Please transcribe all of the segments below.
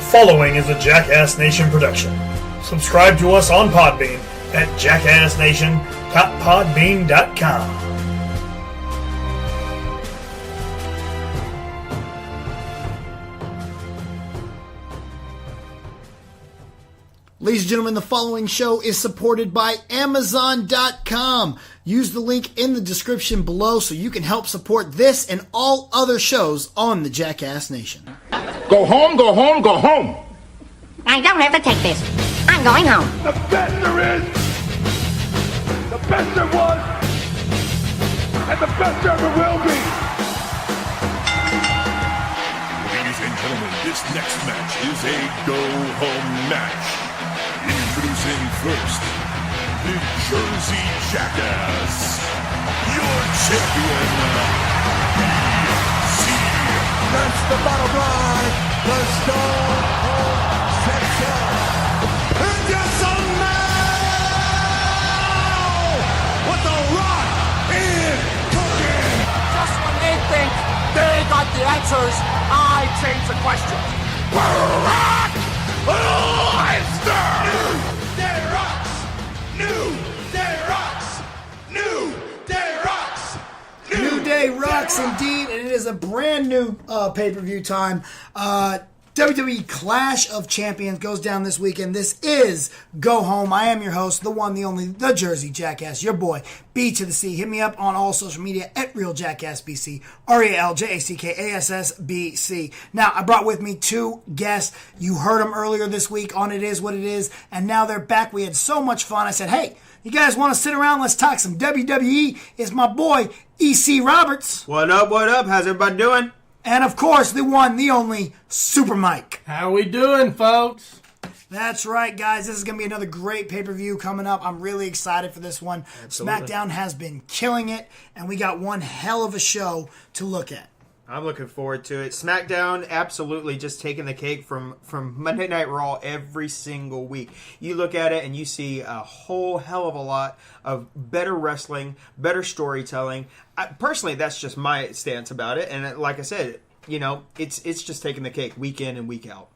following is a Jackass Nation production. Subscribe to us on Podbean at jackassnation.podbean.com. Ladies and gentlemen, the following show is supported by Amazon.com. Use the link in the description below so you can help support this and all other shows on the Jackass Nation. Go home, go home, go home. I don't have to take this. I'm going home. The best there is, the best there was, and the best there ever will be. Ladies and gentlemen, this next match is a go-home match. Introducing first, the Jersey Jackass, your champion, BC. That's the bottom line. The Stone Cold Sensei. And just a now with the Rock is cooking. Just when they think they got the answers, I change the question. Brock Lesnar! New Day Rocks. New Day Rocks. New Day Rocks. New Day rocks indeed, and it is a brand new pay-per-view time. WWE Clash of Champions goes down this weekend. This is Go Home. I am your host, the one, the only, the Jersey Jackass, your boy, B to the C. Hit me up on all social media at RealJackassBC, RealJackassBC. Now, I brought with me two guests. You heard them earlier this week on It Is What It Is, and now they're back. We had so much fun. I said, hey, you guys want to sit around? Let's talk some WWE. It's my boy, E.C. Roberts. What up, what up? How's everybody doing? And, of course, the one, the only, Super Mike. How we doing, folks? That's right, guys. This is going to be another great pay-per-view coming up. I'm really excited for this one. Absolutely. Smackdown has been killing it, and we got one hell of a show to look at. I'm looking forward to it. SmackDown absolutely just taking the cake from Monday Night Raw every single week. You look at it and you see a whole hell of a lot of better wrestling, better storytelling. Personally, that's just my stance about it. And like I said, you know, it's just taking the cake week in and week out.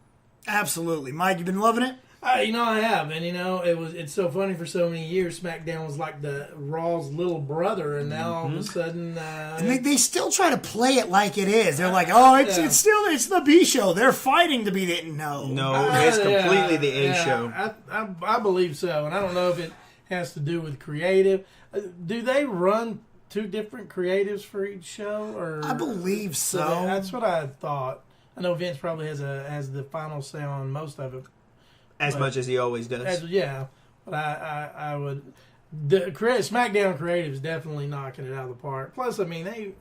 Absolutely. Mike, you been loving it? I have, and it's so funny. For so many years, SmackDown was like the Raw's little brother, and now all of a sudden, and they still try to play it like it is. They're like, oh, it's the B show. They're fighting to be the no. It's completely the A show. I believe so, and I don't know if it has to do with creative. Do they run two different creatives for each show? Or I believe so. That's what I thought. I know Vince probably has the final say on most of it. As much as he always does. But I would. The SmackDown creative is definitely knocking it out of the park. Plus, I mean,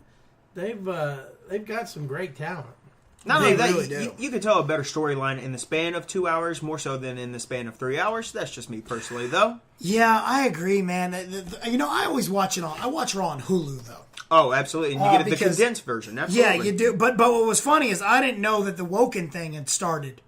they've got some great talent. Not only that, you can tell a better storyline in the span of 2 hours, more so than in the span of 3 hours. That's just me personally, though. Yeah, I agree, man. I always watch it on. I watch Raw on Hulu, though. Oh, absolutely. And you get the condensed version. Absolutely. Yeah, you do. But what was funny is I didn't know that the Woken thing had started.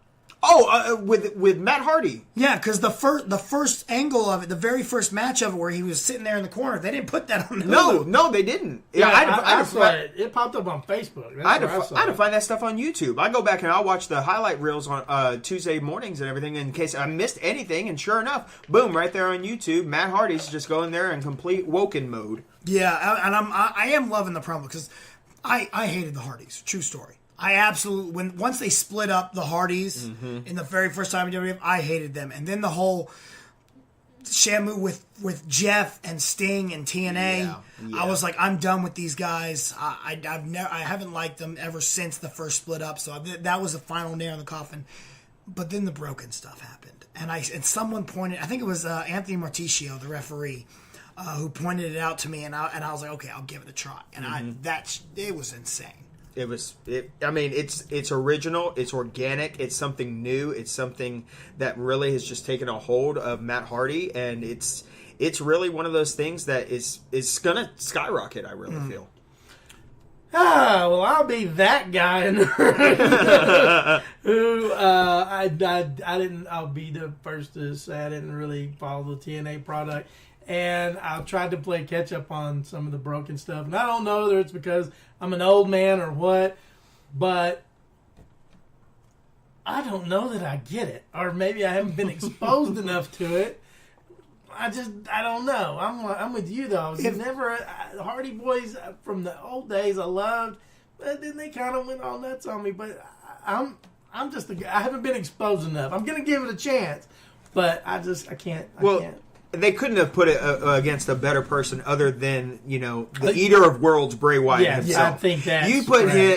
Oh, with Matt Hardy. Yeah, because the first angle of it, the very first match of it, where he was sitting there in the corner, they didn't put that on Hulu. No, they didn't. Yeah, I saw it. It popped up on Facebook. I had to find that stuff on YouTube. I go back and I'll watch the highlight reels on Tuesday mornings and everything in case I missed anything. And sure enough, boom, right there on YouTube, Matt Hardy's just going there in complete Woken mode. Yeah, and I am loving the promo because I hated the Hardys. True story. I absolutely once they split up the Hardys in the very first time in WWE, I hated them, and then the whole Shamu with Jeff and Sting and TNA. Yeah. I was like, I'm done with these guys. I haven't liked them ever since the first split up. So that was the final nail in the coffin. But then the broken stuff happened, and someone pointed. I think it was Anthony Marticio, the referee, who pointed it out to me, and I was like, okay, I'll give it a try. And it was insane. It's original, it's organic, it's something new, it's something that really has just taken a hold of Matt Hardy, and it's really one of those things that is gonna skyrocket, I really feel. Well, I'll be that guy who I'll be the first to say I didn't really follow the TNA product. And I've tried to play catch up on some of the broken stuff. And I don't know whether it's because I'm an old man or what, but I don't know that I get it, or maybe I haven't been exposed enough to it. I don't know. I'm with you though. Hardy Boys from the old days I loved, but then they kind of went all nuts on me. But I'm just I haven't been exposed enough. I'm gonna give it a chance, but I can't. I can't. They couldn't have put it against a better person other than the Eater of Worlds, Bray Wyatt himself. Yeah, I think that's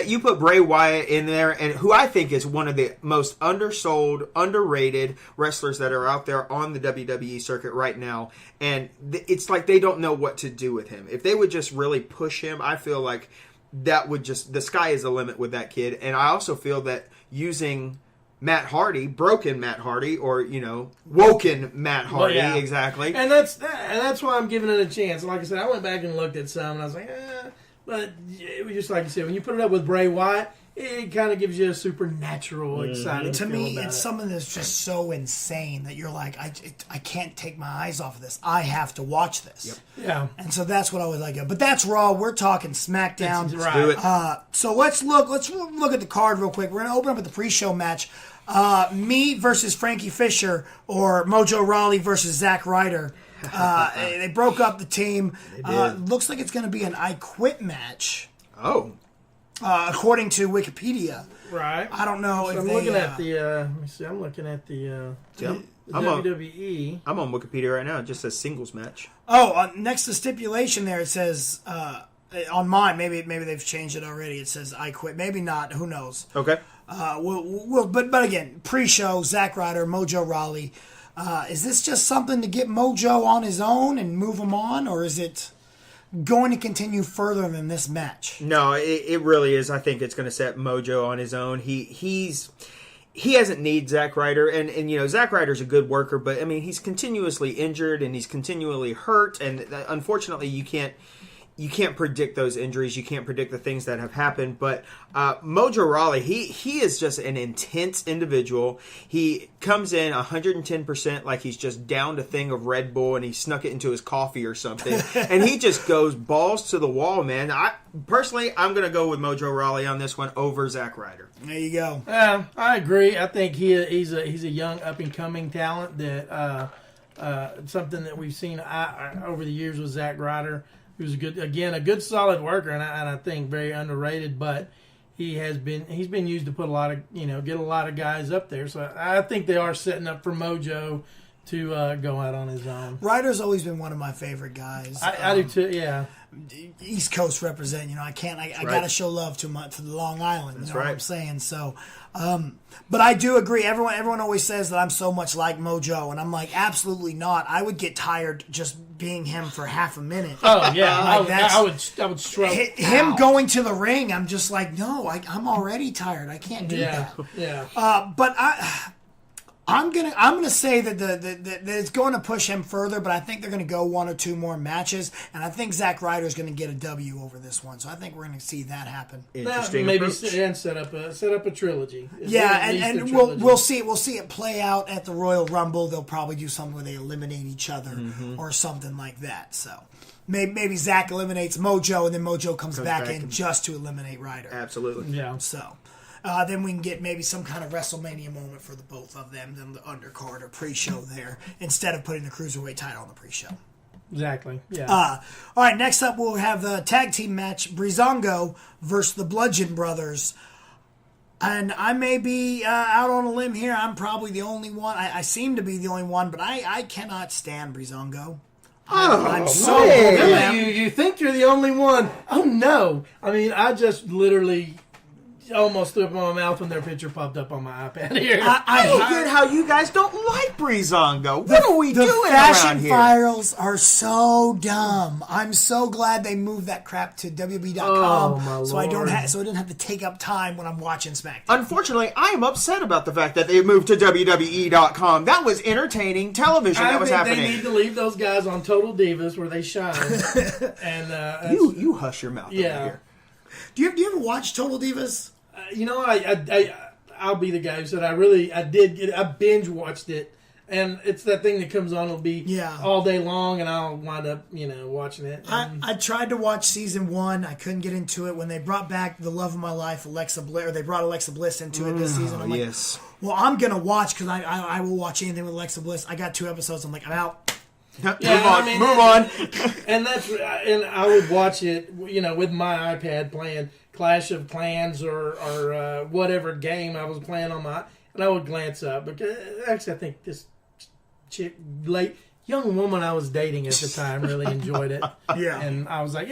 you put Bray Wyatt in there, and who I think is one of the most undersold, underrated wrestlers that are out there on the WWE circuit right now. And it's like they don't know what to do with him. If they would just really push him, I feel like that would the sky is the limit with that kid. And I also feel that using Matt Hardy, broken Matt Hardy, or woken Matt Hardy, exactly. And that's why I'm giving it a chance. Like I said, I went back and looked at some, and I was like, but it was just like you said, when you put it up with Bray Wyatt, it kind of gives you a supernatural, exciting. To me, it's it. something that's just so insane that you're like, I can't take my eyes off of this. I have to watch this. Yep. Yeah. And so that's what I would like. But that's Raw. We're talking SmackDown. That's right. Do it. So let's look at the card real quick. We're going to open up with the pre-show match. Me versus Frankie Fisher, or Mojo Rawley versus Zack Ryder. They broke up the team. Looks like it's going to be an I Quit match. Oh. According to Wikipedia. Right. I don't know if I'm looking at the. Let me see. I'm looking at the WWE. I'm on Wikipedia right now. It just says singles match. Oh, next to stipulation there, it says on mine. Maybe they've changed it already. It says I Quit. Maybe not. Who knows? Okay. But again, pre-show, Zack Ryder, Mojo Rawley. Is this just something to get Mojo on his own and move him on, or is it going to continue further than this match? No, it really is. I think it's going to set Mojo on his own. He hasn't need Zack Ryder, and Zack Ryder's a good worker, but I mean he's continuously injured and he's continually hurt, and unfortunately you can't predict those injuries. You can't predict the things that have happened. But Mojo Rawley, he is just an intense individual. He comes in 110% like he's just downed a thing of Red Bull and he snuck it into his coffee or something. And he just goes balls to the wall, man. I'm going to go with Mojo Rawley on this one over Zack Ryder. There you go. I agree. I think he's a young up-and-coming talent that something that we've seen over the years with Zack Ryder. He was a good solid worker, and I think very underrated. But he's been used to put a lot of get a lot of guys up there. So I think they are setting up for Mojo to go out on his own. Ryder's always been one of my favorite guys. I do too. Yeah. East Coast represent. I gotta show love to the Long Island. That's what I'm saying? So, but I do agree. Everyone always says that I'm so much like Mojo, and I'm like, absolutely not. I would get tired just being him for half a minute. Oh yeah, I would struggle. Him going to the ring, I'm just like, no, I'm already tired. I can't do that. Yeah. But I'm gonna say that it's going to push him further, but I think they're going to go one or two more matches, and I think Zack Ryder's going to get a W over this one. So I think we're going to see that happen. Interesting. Maybe approach. And set up a trilogy. And we'll see it play out at the Royal Rumble. They'll probably do something where they eliminate each other or something like that. So maybe Zack eliminates Mojo, and then Mojo comes back in just to eliminate Ryder. Absolutely. Yeah. So. Then we can get maybe some kind of WrestleMania moment for the both of them, then the undercard or pre-show there, instead of putting the Cruiserweight title on the pre-show. Exactly, yeah. All right, next up we'll have the tag team match, Breezango versus the Bludgeon Brothers. And I may be out on a limb here. I'm probably the only one. I seem to be the only one, but I cannot stand Breezango. I'm so really? You think you're the only one? Oh, no. I mean, I just literally almost threw up in my mouth when their picture popped up on my iPad here. I get how you guys don't like Breezango. What are we doing around here? The fashion files are so dumb. I'm so glad they moved that crap to WWE.com so I didn't have to take up time when I'm watching SmackDown. Unfortunately, I am upset about the fact that they moved to WWE.com. That was entertaining television that was happening. They need to leave those guys on Total Divas where they shine. And you hush your mouth over here. Do you ever watch Total Divas? I'll be the guy who said I binge watched it And it's that thing that comes on, it'll be all day long, and I'll wind up, watching it. I tried to watch season 1. I couldn't get into it. When they brought back the love of my life, Alexa Bliss, or they brought Alexa Bliss into it this season. I'm like, well, I'm going to watch because I will watch anything with Alexa Bliss. I got 2 episodes. I'm like, I'm out. Move on. And I would watch it, with my iPad playing Clash of Clans or whatever game I was playing on and I would glance up. Because actually, I think this young woman I was dating at the time really enjoyed it. Yeah. And I was like,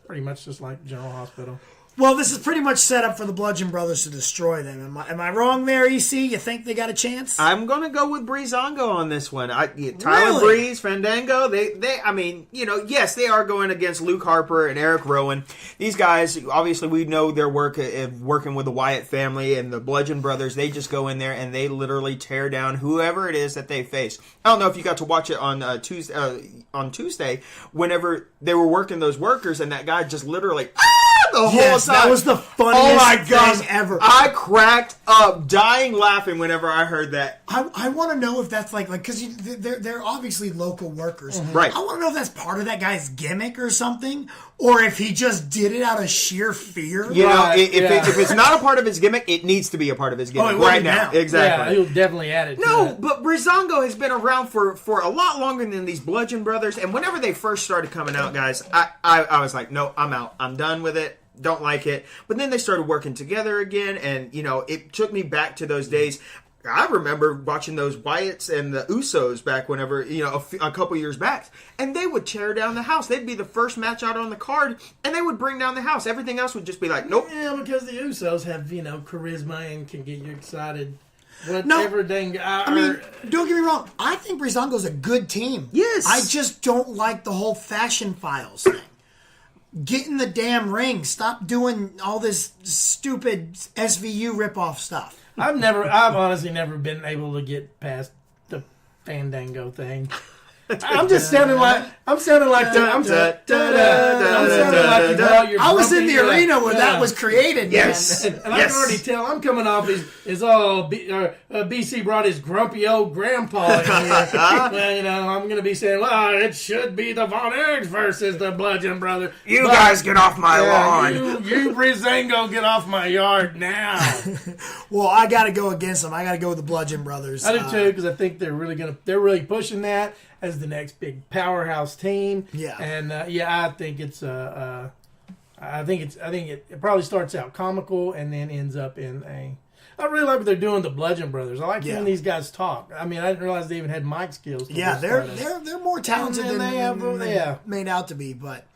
pretty much just like General Hospital. Well, this is pretty much set up for the Bludgeon Brothers to destroy them. Am I wrong there, EC? You think they got a chance? I'm going to go with Breezango on this one. Tyler Breeze, Fandango, yes, they are going against Luke Harper and Eric Rowan. These guys, obviously, we know their work working with the Wyatt family and the Bludgeon Brothers. They just go in there and they literally tear down whoever it is that they face. I don't know if you got to watch it on Tuesday, whenever they were working those workers, and that guy just literally... the whole time. That was the funniest thing ever. I cracked up, dying laughing whenever I heard that. I want to know if that's because they're obviously local workers. Mm-hmm. Right. I want to know if that's part of that guy's gimmick or something, or if he just did it out of sheer fear. If it's not a part of his gimmick, it needs to be a part of his gimmick right now. Exactly. Yeah, he'll definitely add it. But Breezango has been around for a lot longer than these Bludgeon Brothers, and whenever they first started coming out, guys, I was like, no, I'm out. I'm done with it. Don't like it. But then they started working together again, and, it took me back to those days. I remember watching those Wyatts and the Usos back whenever, a couple years back, and they would tear down the house. They'd be the first match out on the card, and they would bring down the house. Everything else would just be like, nope. Yeah, because the Usos have, charisma and can get you excited. Whatever don't get me wrong. I think Breezango's a good team. Yes. I just don't like the whole Fashion Files thing. Get in the damn ring. Stop doing all this stupid SVU ripoff stuff. I've honestly never been able to get past the Fandango thing. I'm sounding like I was in the arena where that was created. Yes, and I can already tell I'm coming off BC brought his grumpy old grandpa in here. Well, I'm going to be saying, well, it should be the Von Erichs versus the Bludgeon Brothers. You guys get off my lawn. You Breezango, get off my yard now. Well, I got to go against them. I got to go with the Bludgeon Brothers. I do too, because I think they're really pushing that as the next big powerhouse team. Yeah. And I think I think it probably starts out comical and then ends up in a. I really like what they're doing with the Bludgeon Brothers. I like hearing these guys talk. I mean, I didn't realize they even had mic skills. Yeah, they're more talented than they made out to be. But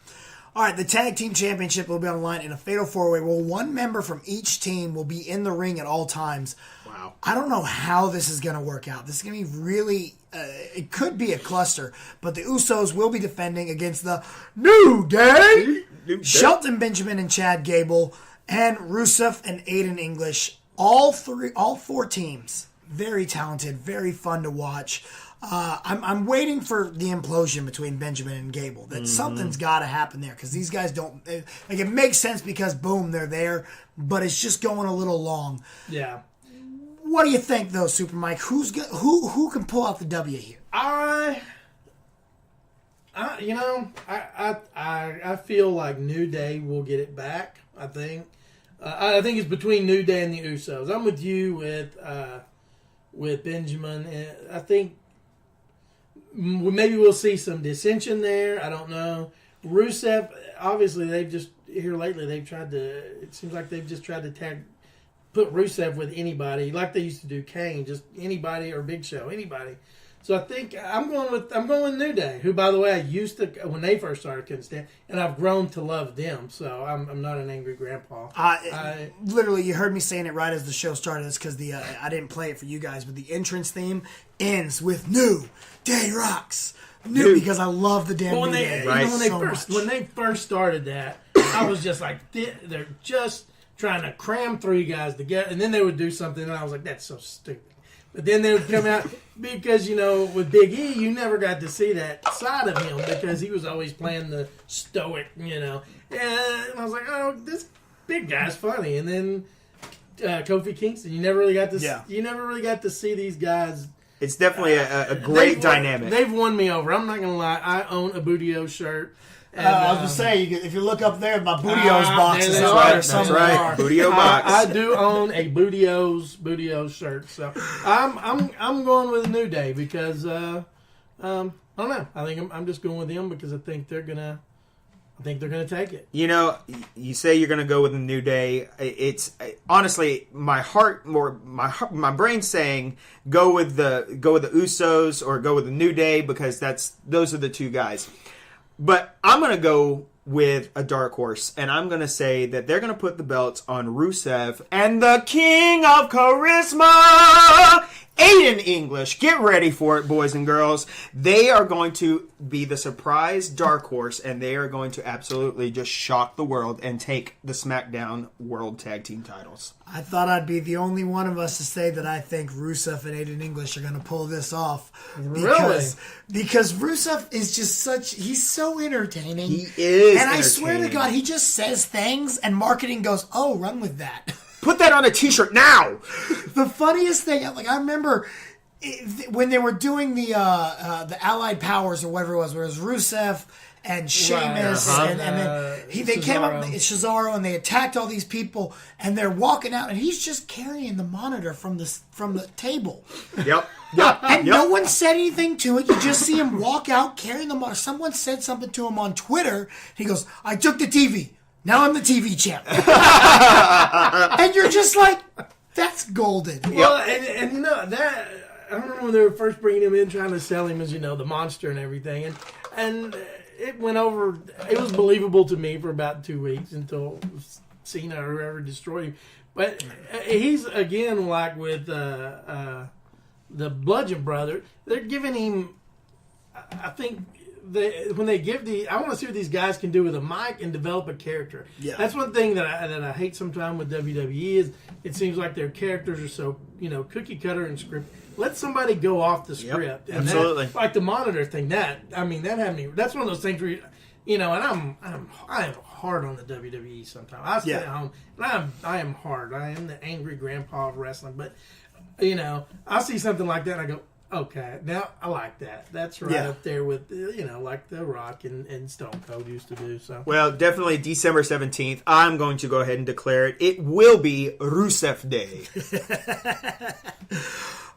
all right, the tag team championship will be on the line in a fatal 4-way. Well, one member from each team will be in the ring at all times. Wow. I don't know how this is going to work out. This is going to be really. It could be a cluster, but the Usos will be defending against the New Day. Shelton Benjamin and Chad Gable, and Rusev and Aiden English. All 4 teams, very talented, very fun to watch. I'm waiting for the implosion between Benjamin and Gable. That something's got to happen there because these guys don't. It makes sense because boom, they're there, but it's just going a little long. Yeah. What do you think, though, Super Mike? Who can pull out the W here? I feel like New Day will get it back. I think it's between New Day and the Usos. I'm with you with Benjamin. I think maybe we'll see some dissension there. I don't know. Rusev, obviously, they've just here lately. It seems like they've just tried to put Rusev with anybody, like they used to do Kane, just anybody, or Big Show, anybody. So I think I'm going with New Day, who, by the way, I used to, when they first started, couldn't stand, and I've grown to love them. So I'm not an angry grandpa. Literally, you heard me saying it right as the show started. It's because I didn't play it for you guys, but the entrance theme ends with New Day rocks. Because I love the damn New Day. When they first started that, I was just like, they're just trying to cram 3 guys together, and then they would do something, and I was like, that's so stupid. But then they would come out, because, with Big E, you never got to see that side of him, because he was always playing the stoic, And I was like, oh, this big guy's funny. And then Kofi Kingston, you never really got to see these guys It's definitely a great dynamic. They've won me over. I'm not going to lie. I own a Bootio shirt. And, I was going to say, if you look up there, my Bootio's box is up there somewhere. That's right. Bootio box. I do own a Bootio shirt. So I'm going with New Day because I don't know. I think I'm just going with them because I think they're gonna take it. You know, you say you're gonna go with a New Day. It's honestly my brain's saying go with the Usos or go with the New Day because those are the two guys. But I'm gonna go with a dark horse, and I'm gonna say that they're gonna put the belts on Rusev and the King of Charisma, Aiden English. Get ready for it, boys and girls. They are going to be the surprise dark horse, and they are going to absolutely just shock the world and take the SmackDown World Tag Team titles. I thought I'd be the only one of us to say that I think Rusev and Aiden English are going to pull this off. Because Rusev is just he's so entertaining. He is And I swear to God, he just says things and marketing goes, oh, run with that. Put that on a t-shirt now! The funniest thing, I remember when they were doing the Allied Powers or whatever it was, where it was Rusev and Sheamus, and then they came up, Cesaro, and they attacked all these people, and they're walking out, and he's just carrying the monitor from the table. Yep. And no one said anything to it. You just see him walk out carrying the monitor. Someone said something to him on Twitter. He goes, I took the TV. Now I'm the TV champ. And you're just like, that's golden. Well, and you know, that I remember when they were first bringing him in, trying to sell him as, the monster and everything. And it went over, it was believable to me for about 2 weeks until Cena or whoever destroyed him. But he's, again, like with the Bludgeon Brother, they're giving him, I think, when they give I want to see what these guys can do with a mic and develop a character. Yeah. That's one thing that I hate sometimes with WWE is it seems like their characters are so cookie cutter and script. Let somebody go off the script. And absolutely. Like the monitor thing. That had me. That's one of those things where and I am hard on the WWE sometimes. I stay at home and I am hard. I am the angry grandpa of wrestling. But I see something like that and I go, okay, now I like that. That's right up there with, like The Rock and Stone Cold used to do. So, well, definitely December 17th, I'm going to go ahead and declare it. It will be Rusev Day.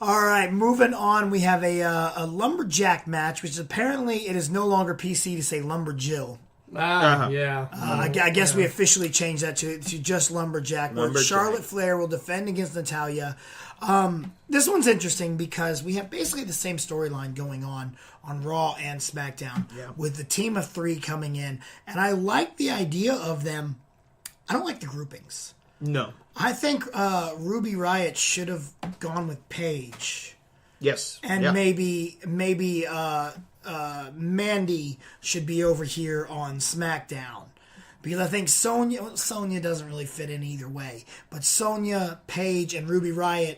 All right, moving on, we have a lumberjack match, which apparently it is no longer PC to say lumberjill. Yeah. I guess we officially changed that to just lumberjack. Where Charlotte Flair will defend against Natalya. This one's interesting because we have basically the same storyline going on Raw and SmackDown with the team of three coming in. And I like the idea of them. I don't like the groupings. No. I think Ruby Riott should have gone with Paige. Yes. And maybe Mandy should be over here on SmackDown. Because I think Sonya doesn't really fit in either way. But Sonya, Paige, and Ruby Riott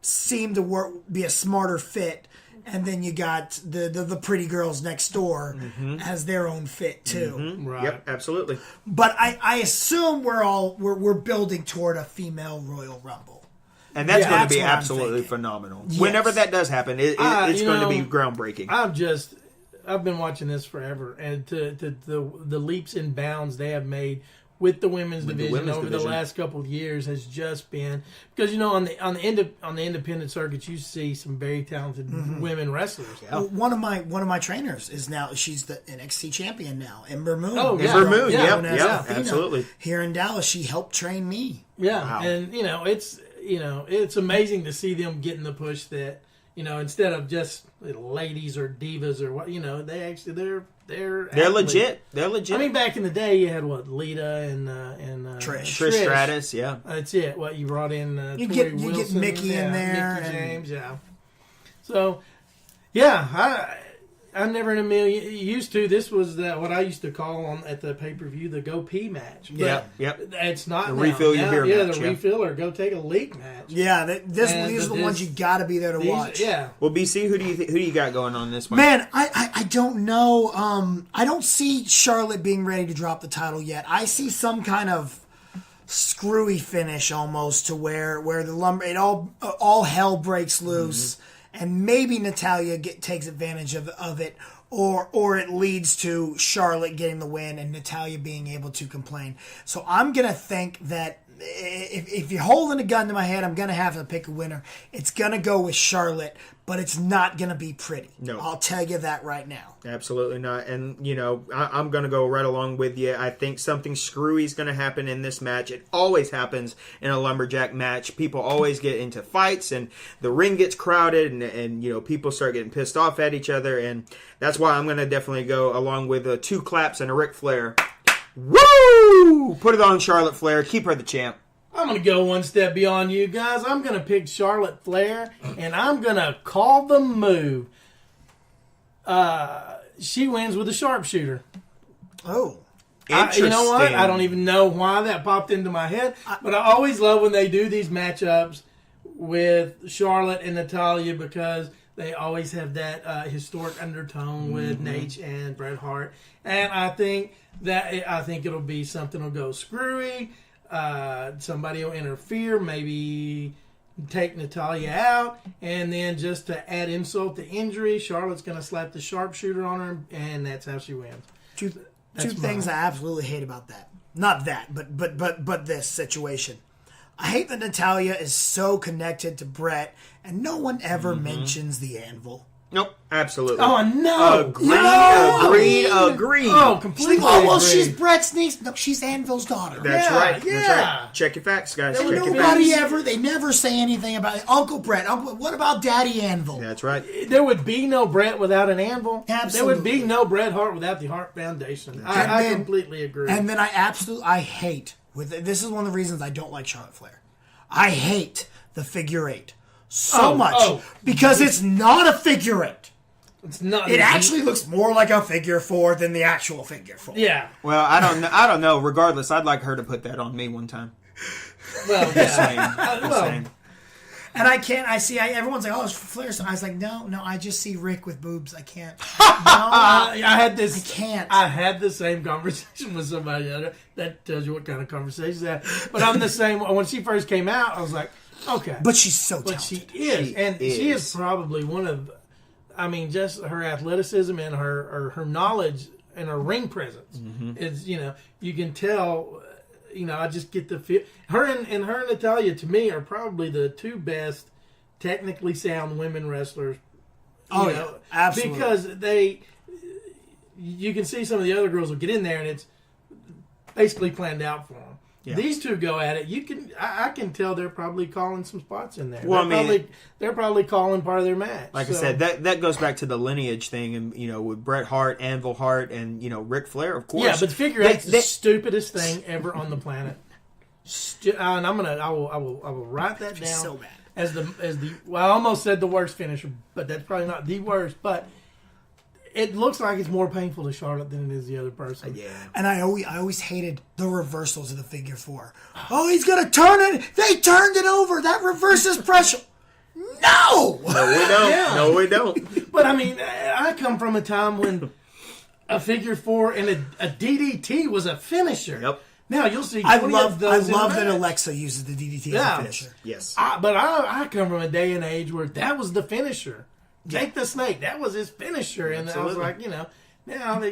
seem to be a smarter fit. And then you got the pretty girls next door as their own fit too. Mm-hmm. Right. Yep, absolutely. But I assume we're building toward a female Royal Rumble. And that's going to be absolutely phenomenal. Yes. Whenever that does happen, it's going to be groundbreaking. I've been watching this forever, and the leaps and bounds they have made with the women's division over the last couple of years has just been because on the independent circuits you see some very talented women wrestlers. Yeah. Well, one of my trainers is now she's the NXT champion now, Ember Moon. Oh, yeah. Ember Moon, yeah, absolutely. Here in Dallas, she helped train me. Yeah, wow. And it's amazing to see them getting the push that. Instead of just ladies or divas or what, they actually they're legit. They're legit. I mean, back in the day, you had Lita and Trish Stratus. Yeah, that's it. What you brought in? You Tori get Wilson, Mickey in there, Mickey James. Yeah. So, yeah, I never in a million used to. This was what I used to call at the pay-per-view the go pee match. But yep. It's not the now. Refill your beer match. The refill or go take a leak match. Yeah, these are the ones you got to be there to watch. Yeah. Well, BC, who do you got going on this one? Man, I don't know. I don't see Charlotte being ready to drop the title yet. I see some kind of screwy finish almost to where the lumber all hell breaks loose. and maybe Natalya takes advantage of it, or it leads to Charlotte getting the win and Natalya being able to complain. So I'm going to think that if you're holding a gun to my head, I'm going to have to pick a winner. It's going to go with Charlotte, but it's not going to be pretty. No. I'll tell you that right now. Absolutely not. And, I'm going to go right along with you. I think something screwy is going to happen in this match. It always happens in a lumberjack match. People always get into fights, and the ring gets crowded, and people start getting pissed off at each other. And that's why I'm going to definitely go along with 2 claps and a Ric Flair. Woo! Put it on Charlotte Flair. Keep her the champ. I'm going to go one step beyond you guys. I'm going to pick Charlotte Flair, and I'm going to call the move. She wins with a sharpshooter. Oh. Interesting. You know what? I don't even know why that popped into my head, but I always love when they do these matchups with Charlotte and Natalya because they always have that historic undertone with Nate and Bret Hart. And I think it'll be something will go screwy. Somebody will interfere, maybe take Natalya out, and then just to add insult to injury, Charlotte's going to slap the sharpshooter on her, and that's how she wins. Two things I absolutely hate about that. Not that, but this situation. I hate that Natalya is so connected to Bret, and no one ever mentions the anvil. Nope, absolutely. Oh, no. Agreed. Oh, completely well, agree. she's Bret's niece. No, she's Anvil's daughter. That's Yeah, right. yeah. That's right. Check your facts, guys. Check your Nobody facts. they never say anything about it. Uncle Bret. What about Daddy Anvil? That's right. There would be no Bret without an anvil. Absolutely. There would be no Bret Hart without the Hart Foundation. I completely agree. And then I hate, this is one of the reasons I don't like Charlotte Flair. I hate the figure 8 so much because it's not a figure 8. It's not. It actually looks more like a figure 4 than the actual figure 4. Yeah. Well, I don't know. Regardless, I'd like her to put that on me one time. Well, Just yeah. saying. And I can't. Everyone's like, "Oh, it's Flair." I was like, "No, I just see Rick with boobs. I can't." No, I had this. I can't. I had the same conversation with somebody. That tells you what kind of conversation that. But I'm the same. When she first came out, I was like, "Okay." But she's so But talented. she is, she is probably one of. I mean, just her athleticism and her knowledge and her ring presence is. You can tell. I just get the feel. Her and Natalya, to me, are probably the 2 best technically sound women wrestlers. Absolutely. Because you can see some of the other girls will get in there and it's basically planned out for them. Yeah. These 2 go at it. I can tell they're probably calling some spots in there. Well, they're probably calling part of their match. Like I said, that goes back to the lineage thing, and with Bret Hart, Anvil Hart, and Ric Flair, of course. Yeah, but figure eight's the stupidest thing ever on the planet. And I will write that down so bad. as the I almost said the worst finisher, but that's probably not the worst. But it looks like it's more painful to Charlotte than it is the other person. Yeah. And I always hated the reversals of the figure 4. Oh, he's gonna turn it. They turned it over. That reverses pressure. No. No, we don't. Yeah. No, we don't. But I mean, I come from a time when a figure 4 and a DDT was a finisher. Yep. Now you'll see. I 20 love of those in a that match. Alexa uses the DDT Yeah. as a finisher. Yes. But I come from a day and age where that was the finisher. Jake the Snake, that was his finisher, and Absolutely. I was like, now I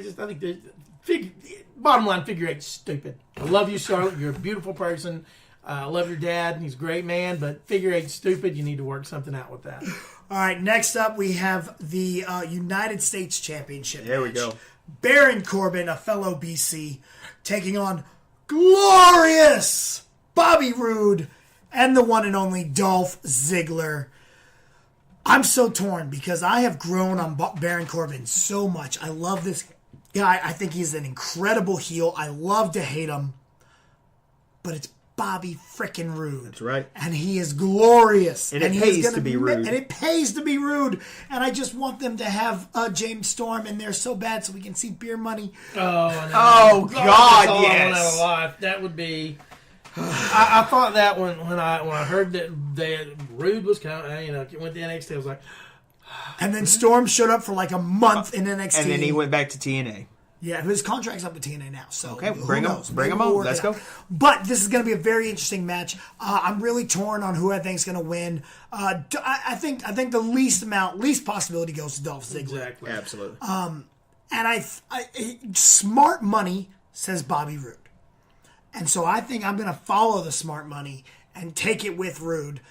think bottom line, figure 8's stupid. I love you, Charlotte. You're a beautiful person. I love your dad. He's a great man, but figure 8's stupid. You need to work something out with that. All right, next up we have the United States Championship. There we match. go. Baron Corbin, a fellow BC, taking on glorious Bobby Roode and the one and only Dolph Ziggler. I'm so torn because I have grown on Baron Corbin so much. I love this guy. I think he's an incredible heel. I love to hate him. But it's Bobby frickin' Roode. That's right. And he is glorious. And it pays to be Roode. And it pays to be Roode. And I just want them to have James Storm in there so bad so we can see beer money. Oh, no. Oh, God, That's all I want yes. out of life. That would be. I thought that when I heard that Rude was coming, went to NXT, I was like. And then Storm showed up for like a month in NXT. And then he went back to TNA. Yeah, his contract's up with TNA now. So Okay, who bring him. knows? Bring Maybe him we'll on. work Let's it out. go. But this is going to be a very interesting match. I'm really torn on who I think is going to win. I think the least possibility goes to Dolph Ziggler. Exactly. Absolutely. And I smart money says Bobby Roode. And so I think I'm going to follow the smart money and take it with Roode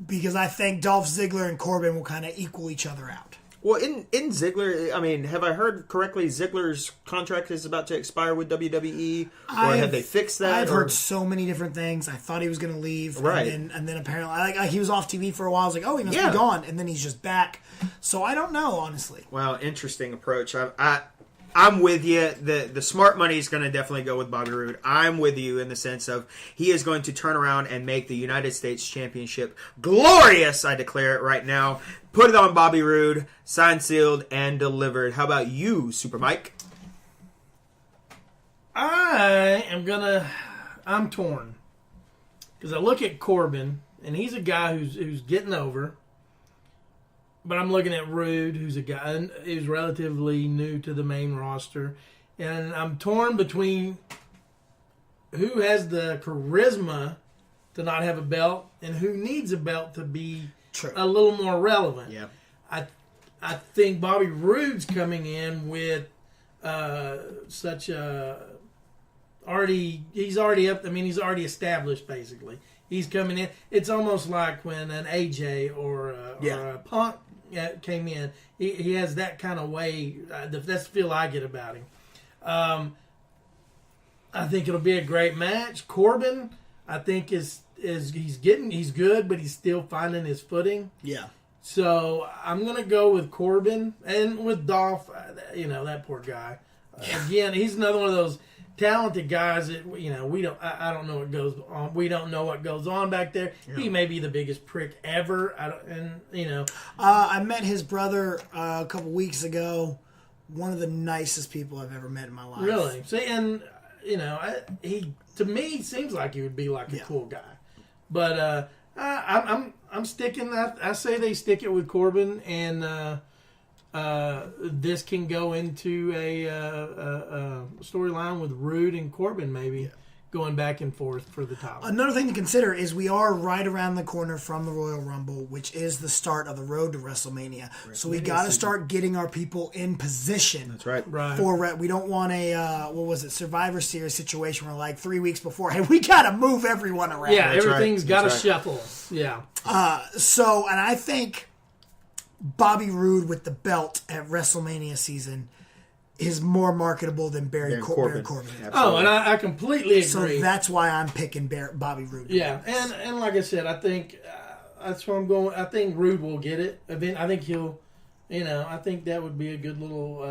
because I think Dolph Ziggler and Corbin will kind of equal each other out. Well, in Ziggler, I mean, have I heard correctly? Ziggler's contract is about to expire with WWE, or have they fixed that? I've heard so many different things. I thought he was going to leave, right? And then apparently, he was off TV for a while. I was like, oh, he must be gone, and then he's just back. So I don't know, honestly. Well, interesting approach. I'm with you. The smart money is going to definitely go with Bobby Roode. I'm with you in the sense of he is going to turn around and make the United States Championship glorious. I declare it right now. Put it on Bobby Roode, signed, sealed, and delivered. How about you, Super Mike? I'm torn. Because I look at Corbin, and he's a guy who's getting over. But I'm looking at Roode, who's a guy who's relatively new to the main roster. And I'm torn between who has the charisma to not have a belt and who needs a belt to be a little more relevant. Yeah. I think Bobby Roode's coming in with such a he's already up. I mean, he's already established basically. He's coming in. It's almost like when an AJ or a Punk came in. He has that kind of way. That's the feel I get about him. I think it'll be a great match. Corbin, I think is he's good, but he's still finding his footing. Yeah. So I'm gonna go with Corbin and with Dolph. That poor guy. Again, he's another one of those talented guys that we don't. I don't know what goes on. We don't know what goes on back there. Yeah. He may be the biggest prick ever. I met his brother a couple weeks ago. One of the nicest people I've ever met in my life. Really? See, and he to me seems like he would be like a cool guy. But I'm sticking. I say they stick it with Corbin, and this can go into a storyline with Roode and Corbin maybe going back and forth for the title. Another thing to consider is we are right around the corner from the Royal Rumble, which is the start of the road to WrestleMania. So we got to start getting our people in position. That's right. For we don't want a Survivor Series situation where like 3 weeks before, hey, we got to move everyone around. Yeah, everything's got to shuffle. Yeah. And I think Bobby Roode with the belt at WrestleMania season is more marketable than Baron Corbin. Oh, and I completely agree. So that's why I'm picking Bobby Roode. Yeah, and like I said, I think that's where I'm going. I think Roode will get it. I think he'll, I think that would be a good little,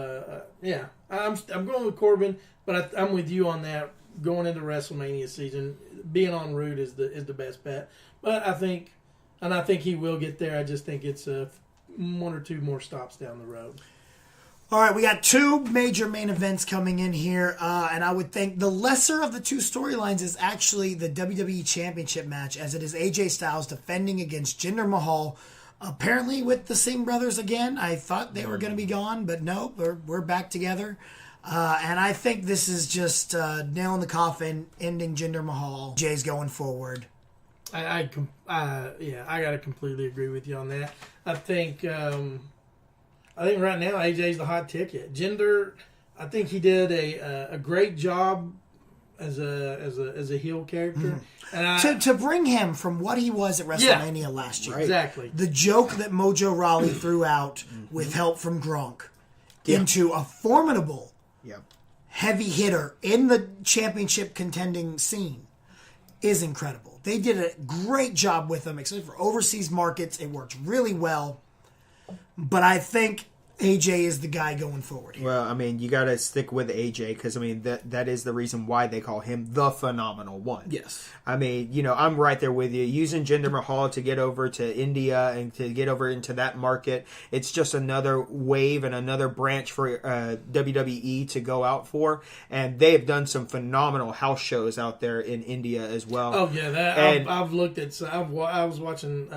I'm going with Corbin, but I'm with you on that. Going into WrestleMania season, being on Roode is the best bet. But I think he will get there. I just think it's one or two more stops down the road. All right, we got two major main events coming in here, and I would think the lesser of the two storylines is actually the WWE Championship match, as it is AJ Styles defending against Jinder Mahal, apparently with the Singh brothers again. I thought they were going to be gone, but no, we're back together. And I think this is just nail in the coffin, ending Jinder Mahal. Jay's going forward. I got to completely agree with you on that. I think right now AJ's the hot ticket. Jinder, I think he did a great job as a heel character. Mm-hmm. And to bring him from what he was at WrestleMania last year, exactly, the joke that Mojo Rawley threw out with help from Gronk into a formidable heavy hitter in the championship contending scene is incredible. They did a great job with him, especially for overseas markets. It worked really well. But I think AJ is the guy going forward here. Well, I mean, you got to stick with AJ because, I mean, that is the reason why they call him the Phenomenal One. Yes. I mean, I'm right there with you. Using Jinder Mahal to get over to India and to get over into that market, it's just another wave and another branch for WWE to go out for. And they have done some phenomenal house shows out there in India as well. Oh, yeah. I've looked at... I was watching...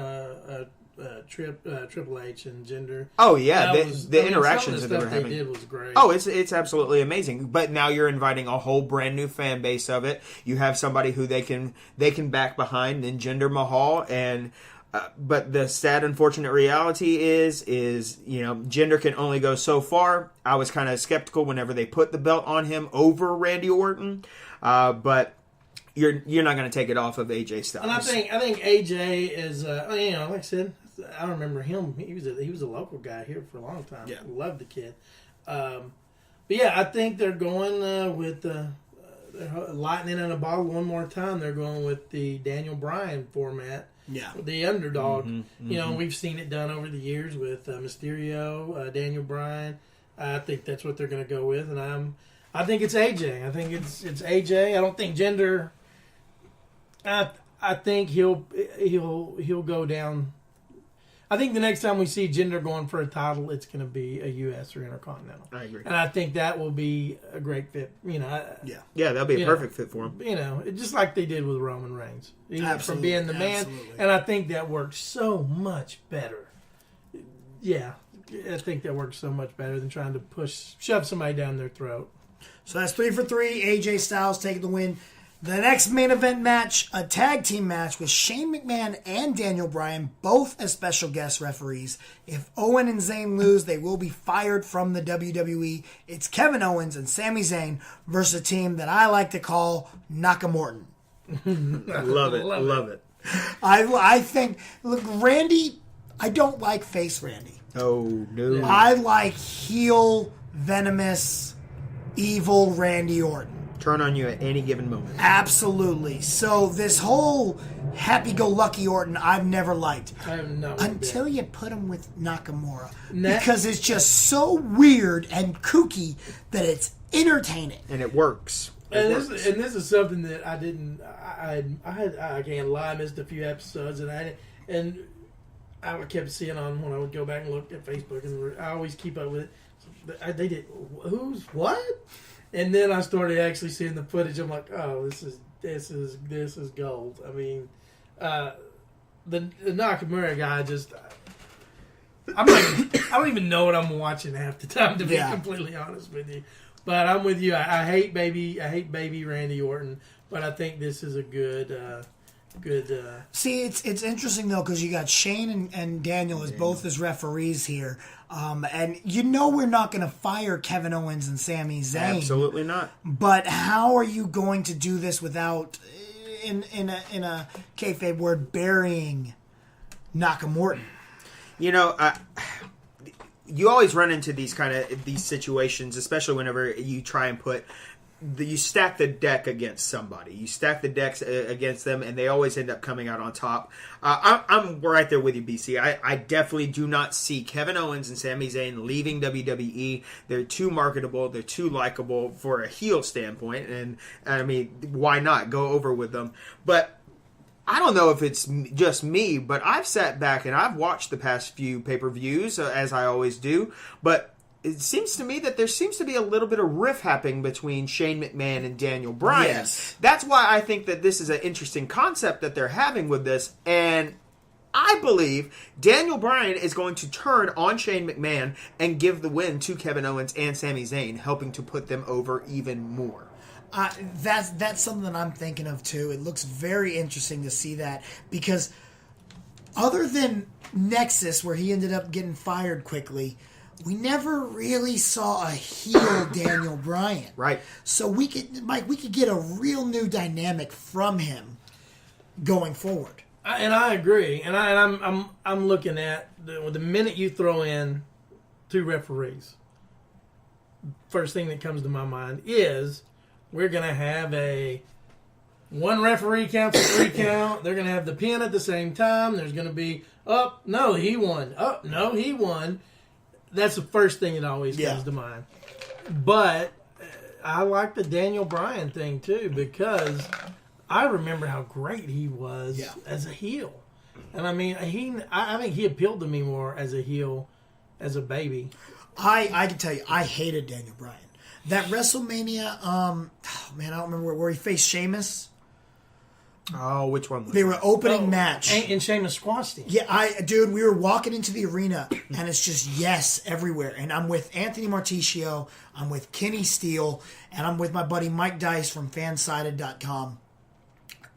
Triple H and Jinder. Oh yeah, the interactions that they were having. They did was great. Oh, it's absolutely amazing. But now you're inviting a whole brand new fan base of it. You have somebody who they can back behind in Jinder Mahal, and but the sad, unfortunate reality is Jinder can only go so far. I was kind of skeptical whenever they put the belt on him over Randy Orton, but. You're not going to take it off of AJ Styles. And I think AJ is like I said, I remember him. He was a local guy here for a long time. Yeah, loved the kid. But yeah, I think they're going with lightning in a bottle one more time. They're going with the Daniel Bryan format. Yeah, the underdog. Mm-hmm. We've seen it done over the years with Mysterio, Daniel Bryan. I think that's what they're going to go with, and I think it's AJ. I think it's AJ. I don't think Jinder. I think he'll go down. I think the next time we see Jinder going for a title, it's going to be a U.S. or Intercontinental. I agree, and I think that will be a great fit. Yeah, that'll be a perfect fit for him. Just like they did with Roman Reigns, from being the man, absolutely. And I think that works so much better. Yeah, I think that works so much better than trying to shove somebody down their throat. So that's 3 for 3. AJ Styles taking the win. The next main event match, a tag team match with Shane McMahon and Daniel Bryan, both as special guest referees. If Owen and Zayn lose, they will be fired from the WWE. It's Kevin Owens and Sami Zayn versus a team that I like to call Nakamorton. Love it. I think, look, Randy, I don't like face Randy. Oh, no. I like heel, venomous, evil Randy Orton. Turn on you at any given moment. Absolutely. So this whole happy-go-lucky Orton, I've never liked. I have no until you put him with Nakamura. Because it's just so weird and kooky that it's entertaining. And it works. This is something that I didn't. I can't lie. I missed a few episodes, and I kept seeing on when I would go back and look at Facebook, and I always keep up with it. They did who's what, and then I started actually seeing the footage. I'm like, oh, this is gold. I mean, the Nakamura guy just. I don't even know what I'm watching half the time, to be completely honest with you. But I'm with you. I hate baby Randy Orton, but I think this is a good. See, it's interesting though, because you got Shane and Daniel as both as referees here, and we're not going to fire Kevin Owens and Sami Zayn. Absolutely not. But how are you going to do this without in a kayfabe word burying Nakamura? You always run into these situations, especially whenever you try and you stack the deck against somebody. You stack the decks against them, and they always end up coming out on top. I'm right there with you, BC. I definitely do not see Kevin Owens and Sami Zayn leaving WWE. They're too marketable. They're too likable for a heel standpoint, and I mean, why not go over with them? But I don't know if it's just me, but I've sat back and I've watched the past few pay-per-views, as I always do, but it seems to me that there seems to be a little bit of riff happening between Shane McMahon and Daniel Bryan. Yes. That's why I think that this is an interesting concept that they're having with this, and I believe Daniel Bryan is going to turn on Shane McMahon and give the win to Kevin Owens and Sami Zayn, helping to put them over even more. That's something that I'm thinking of too. It looks very interesting to see that, because other than Nexus, where he ended up getting fired quickly, we never really saw a heel Daniel Bryan. Right. So we could get a real new dynamic from him going forward. And I agree. And I'm looking at the minute you throw in two referees, first thing that comes to my mind is we're going to have one referee counts a 3 count. They're going to have the pin at the same time. There's going to be, no, he won. No, he won. That's the first thing that always comes to mind. But I like the Daniel Bryan thing too, because I remember how great he was as a heel. And I mean, I think he appealed to me more as a heel, as a baby. I can tell you, I hated Daniel Bryan. That WrestleMania, I don't remember where he faced Sheamus. Oh, which one? They were opening match. And Sheamus squashed him. Yeah, dude, we were walking into the arena, and it's just yes everywhere. And I'm with Anthony Marticio, I'm with Kenny Steele, and I'm with my buddy Mike Dice from Fansided.com.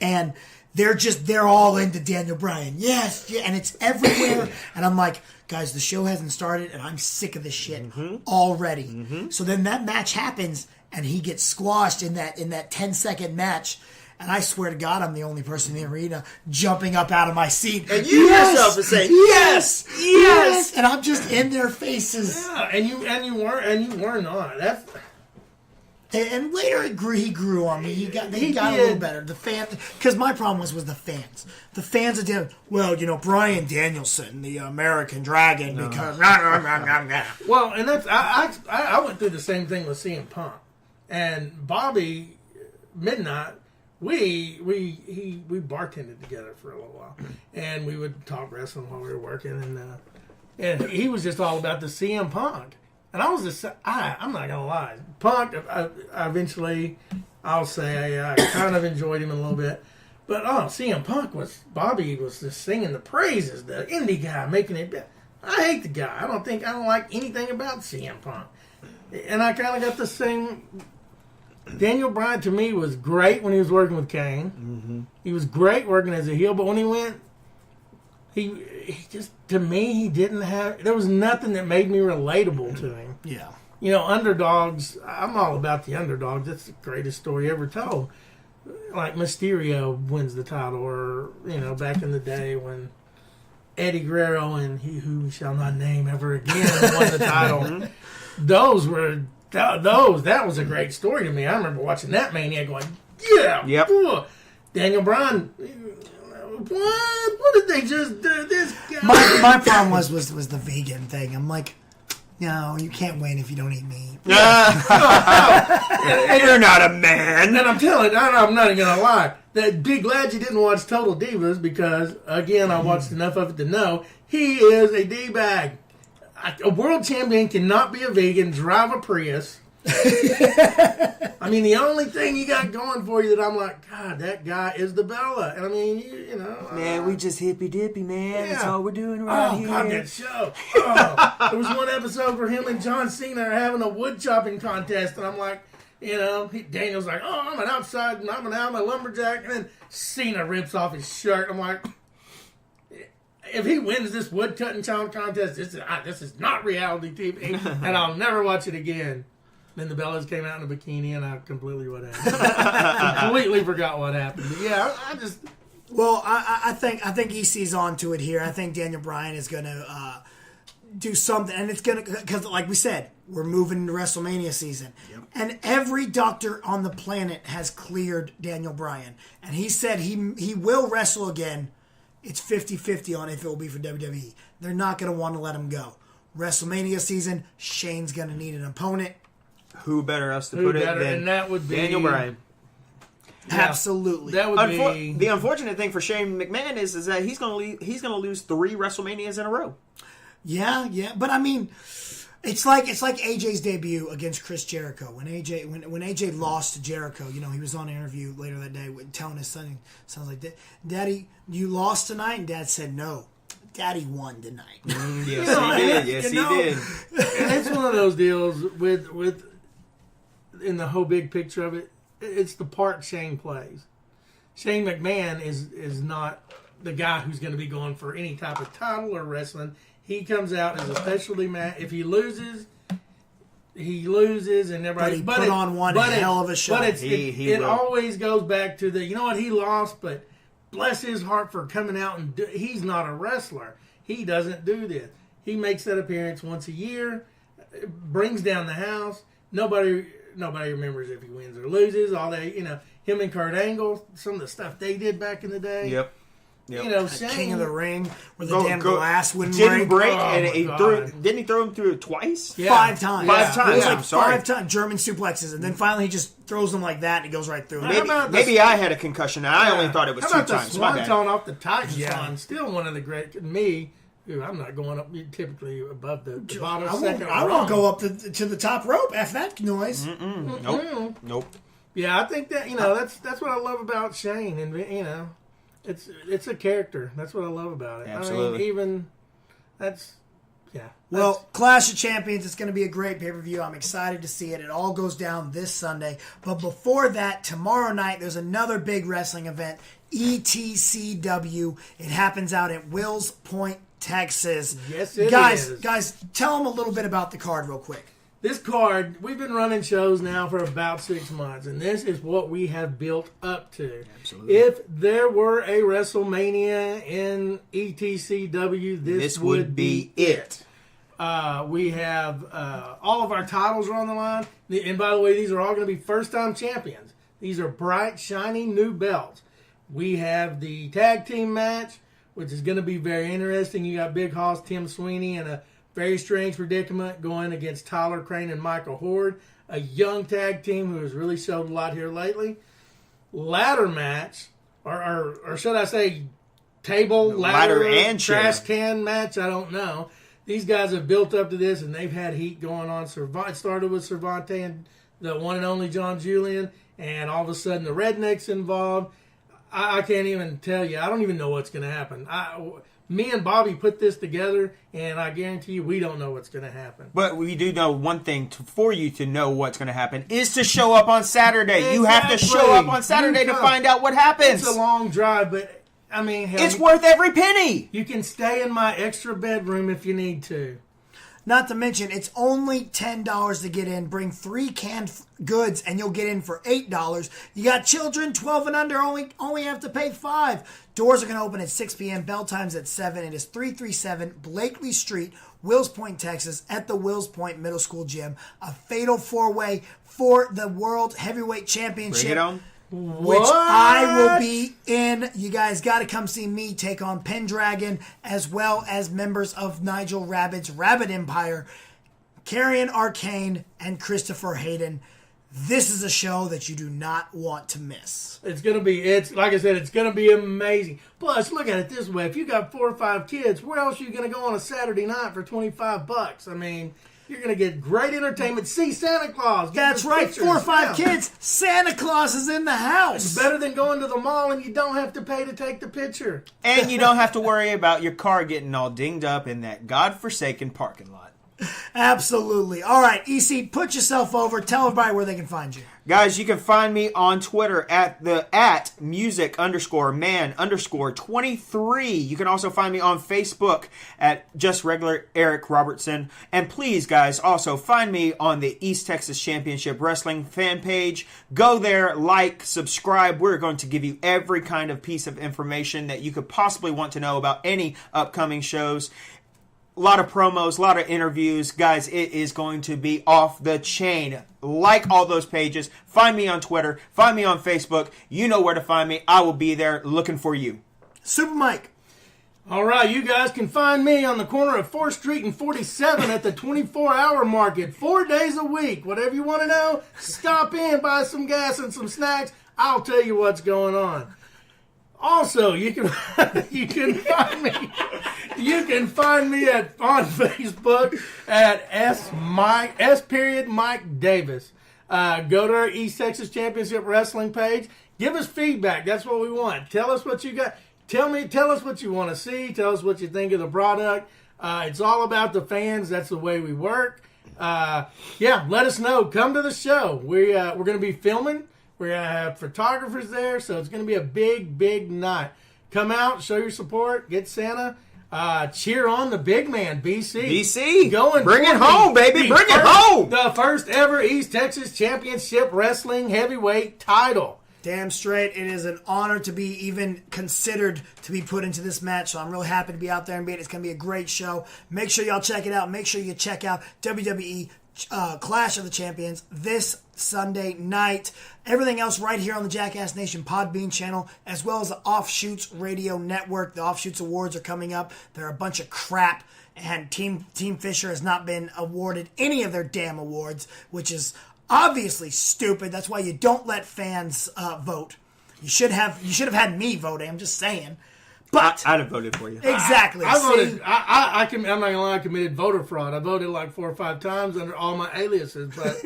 And they're all into Daniel Bryan. Yes, yeah, and it's everywhere. And I'm like, guys, the show hasn't started, and I'm sick of this shit already. So then that match happens, and he gets squashed in that 10-second match. And I swear to God, I'm the only person in the arena jumping up out of my seat. And you yourself are saying, yes. And I'm just in their faces. Yeah, and you were not. That's. And later he grew on me. He got a little better. The fans, because my problem was the fans. The fans are Bryan Danielson, the American Dragon, because Well, and that's I went through the same thing with CM Punk and Bobby Midnight. We bartended together for a little while, and we would talk wrestling while we were working, and he was just all about the CM Punk, and I was just I'm not gonna lie, Punk. I eventually, I'll say I kind of enjoyed him a little bit, but CM Punk Bobby was just singing the praises, the indie guy making it. I hate the guy. I don't like anything about CM Punk, and I kind of got the same. Daniel Bryan, to me, was great when he was working with Kane. Mm-hmm. He was great working as a heel, but when he went, he just, to me, he didn't have, there was nothing that made me relatable to him. Yeah. Underdogs, I'm all about the underdogs. That's the greatest story ever told. Like Mysterio wins the title, or, back in the day when Eddie Guerrero and He Who Shall Not Name Ever Again won the title. That was a great story to me. I remember watching that Mania going, yeah, yep. Daniel Bryan, what did they just do? This guy. My problem was the vegan thing. I'm like, no, you can't win if you don't eat meat. You're not a man. And I'm telling you, I'm not even going to lie. Be glad you didn't watch Total Divas, because, again, I watched enough of it to know he is a D-bag. A world champion cannot be a vegan, drive a Prius. I mean, the only thing you got going for you that I'm like, God, that guy is the Bella. And I mean, man, we just hippy-dippy, man. Yeah. That's all we're doing right here. Oh, God, that show. There was one episode where him and John Cena are having a wood chopping contest, and I'm like, Daniel's like, I'm a lumberjack. And then Cena rips off his shirt. I'm like, if he wins this wood cutting challenge contest, this is not reality TV, and I'll never watch it again. Then the Bellas came out in a bikini, and I completely completely forgot what happened. But yeah, I think EC's on to it here. I think Daniel Bryan is going to do something, and it's going to, because like we said, we're moving into WrestleMania season, and every doctor on the planet has cleared Daniel Bryan, and he said he will wrestle again. It's 50-50 on if it will be for WWE. They're not going to want to let him go. WrestleMania season, Shane's going to need an opponent. Who better else to put it than and that would be Daniel Bryan? Yeah. Absolutely. That would be the unfortunate thing for Shane McMahon is that he's going to lose 3 WrestleManias in a row. Yeah, but I mean, it's like AJ's debut against Chris Jericho. When AJ lost to Jericho, he was on an interview later that day telling his son, sounds like, Daddy, you lost tonight? And Dad said, no, Daddy won tonight. Yes, he did. And it's one of those deals with in the whole big picture of it, it's the part Shane plays. Shane McMahon is not the guy who's going to be going for any type of title or wrestling. He comes out as a specialty match. If he loses, and everybody. But he put on one hell of a show. But it always goes back to he lost, but bless his heart for coming out and he's not a wrestler. He doesn't do this. He makes that appearance once a year, brings down the house. Nobody remembers if he wins or loses. All that, him and Kurt Angle, some of the stuff they did back in the day. Yep. Shane, King of the Ring, where the damn glass wouldn't break. Didn't he throw him through it twice? Yeah. 5 times. 5 times. It was like 5 times German suplexes, and then finally he just throws them like that, and it goes right through. Maybe I had a concussion, and I only thought it was 2 times. How about the Swanton off the Titan? Still one of the great. Me, I'm not going up typically above the bottom. I won't go up to the top rope after that noise. Nope. Yeah, I think that that's what I love about Shane, and it's a character. That's what I love about it. Absolutely. I mean, yeah. Well, Clash of Champions, it's going to be a great pay-per-view. I'm excited to see it. It all goes down this Sunday. But before that, tomorrow night, there's another big wrestling event, ETCW. It happens out at Wills Point, Texas. Yes, it is. Guys, tell them a little bit about the card real quick. This card, we've been running shows now for about 6 months, and this is what we have built up to. Absolutely. If there were a WrestleMania in ETCW, this would be it. We have all of our titles are on the line. And by the way, these are all going to be first-time champions. These are bright, shiny new belts. We have the tag team match, which is going to be very interesting. You got Big Hoss, Tim Sweeney, and a very strange predicament going against Tyler Crane and Michael Horde, a young tag team who has really showed a lot here lately. Ladder match, or should I say table, ladder and trash can match, I don't know. These guys have built up to this, and they've had heat going on. It started with Cervante and the one and only John Julian, and all of a sudden the Rednecks involved. I can't even tell you. I don't even know what's going to happen. Me and Bobby put this together, and I guarantee you we don't know what's going to happen. But we do know one thing for you to know what's going to happen is to show up on Saturday. Exactly. You have to show up on Saturday to find out what happens. It's a long drive, but I mean, hell, it's worth every penny. You can stay in my extra bedroom if you need to. Not to mention, it's only $10 to get in. Bring 3 canned goods, and you'll get in for $8. You got children, 12 and under, only have to pay $5. Doors are going to open at 6 p.m. Bell time's at 7. It is 337 Blakely Street, Wills Point, Texas, at the Wills Point Middle School Gym. A fatal 4-way for the World Heavyweight Championship. Bring it on. Which I will be in. You guys got to come see me take on Pendragon, as well as members of Nigel Rabbit's Rabbit Empire, Carrion Arcane, and Christopher Hayden. This is a show that you do not want to miss. It's like I said, it's going to be amazing. Plus, look at it this way. If you got 4 or 5 kids, where else are you going to go on a Saturday night for $25? I mean, you're going to get great entertainment. See Santa Claus. That's right. 4 or 5 kids. Santa Claus is in the house. It's better than going to the mall and you don't have to pay to take the picture. And you don't have to worry about your car getting all dinged up in that godforsaken parking lot. Absolutely. All right, EC, put yourself over. Tell everybody where they can find you. Guys, you can find me on Twitter at music_man_23. You can also find me on Facebook at just regular Eric Robertson. And please, guys, also find me on the East Texas Championship Wrestling fan page. Go there, like, subscribe. We're going to give you every kind of piece of information that you could possibly want to know about any upcoming shows. A lot of promos, a lot of interviews. Guys, it is going to be off the chain. Like all those pages. Find me on Twitter. Find me on Facebook. You know where to find me. I will be there looking for you. Super Mike. All right, you guys can find me on the corner of 4th Street and 47 at the 24-hour market, 4 days a week. Whatever you want to know, stop in, buy some gas and some snacks. I'll tell you what's going on. Also, you can find me on Facebook at S.Mike Davis. Go to our East Texas Championship Wrestling page. Give us feedback. That's what we want. Tell us what you got. Tell us what you want to see. Tell us what you think of the product. It's all about the fans. That's the way we work. Let us know. Come to the show. We're going to be filming. We're going to have photographers there, so it's going to be a big, big night. Come out, show your support, get Santa. Cheer on the big man, BC. BC, bring it home, baby, bring it home. The first ever East Texas Championship Wrestling Heavyweight title. Damn straight. It is an honor to be even considered to be put into this match, so I'm really happy to be out there and be it. It's going to be a great show. Make sure y'all check it out. Make sure you check out WWE Clash of the Champions this Sunday night. Everything else right here on the Jackass Nation Podbean channel, as well as the Offshoots Radio Network. The Offshoots Awards are coming up. They're a bunch of crap, and Team Fisher has not been awarded any of their damn awards, which is obviously stupid. That's why you don't let fans vote. You should have had me voting. I'm just saying. But I'd have voted for you. Exactly. I voted. I'm not gonna lie. I committed voter fraud. I voted like 4 or 5 times under all my aliases. But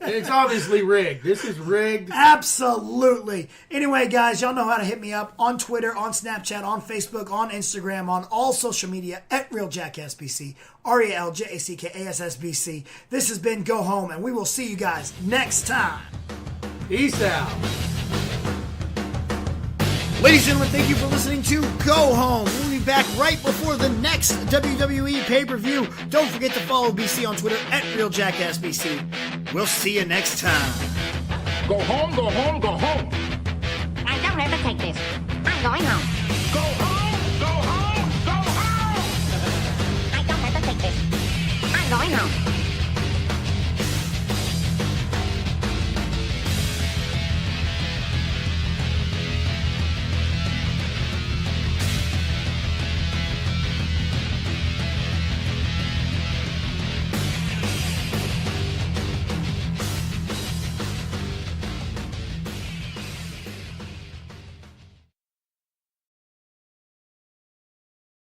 It's obviously rigged. This is rigged. Absolutely. Anyway, guys, y'all know how to hit me up on Twitter, on Snapchat, on Facebook, on Instagram, on all social media at RealJackassBC, RealJackassBC. This has been Go Home, and we will see you guys next time. Peace out. Ladies and gentlemen, thank you for listening to Go Home. We'll be back right before the next WWE pay-per-view. Don't forget to follow BC on Twitter at RealJackassBC. We'll see you next time. Go home, go home, go home. I don't have to take this. I'm going home.